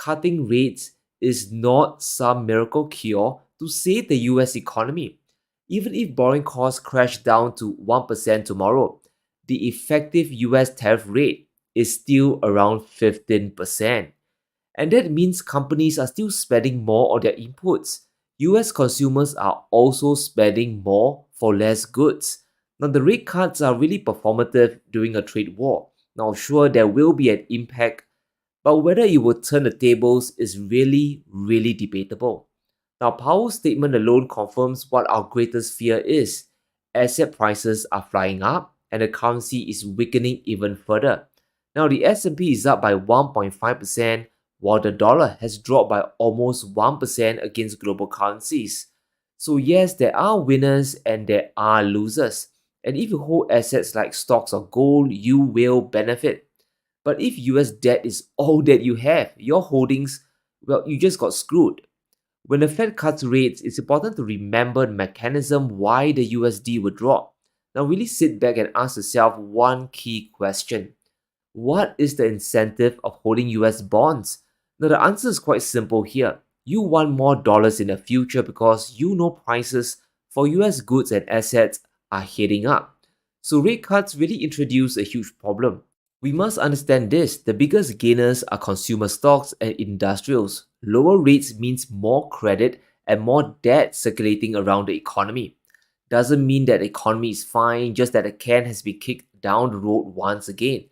cutting rates is not some miracle cure to save the US economy. Even if borrowing costs crash down to 1% tomorrow, the effective US tariff rate is still around 15%. And that means companies are still spending more on their inputs. US consumers are also spending more for less goods. Now, the rate cuts are really performative during a trade war. Now, sure, there will be an impact, but whether it will turn the tables is really, really debatable. Now, Powell's statement alone confirms what our greatest fear is. Asset prices are flying up and the currency is weakening even further. Now, the S&P is up by 1.5%, while the dollar has dropped by almost 1% against global currencies. So, yes, there are winners and there are losers. And if you hold assets like stocks or gold, you will benefit. But if US debt is all that you have, your holdings, well, you just got screwed. When the Fed cuts rates, it's important to remember the mechanism why the USD will drop. Now, really sit back and ask yourself one key question. What is the incentive of holding US bonds? Now, the answer is quite simple here. You want more dollars in the future because you know prices for US goods and assets are heading up. So, rate cuts really introduce a huge problem. We must understand this. The biggest gainers are consumer stocks and industrials. Lower rates means more credit and more debt circulating around the economy. Doesn't mean that the economy is fine, just that the can has been kicked down the road once again.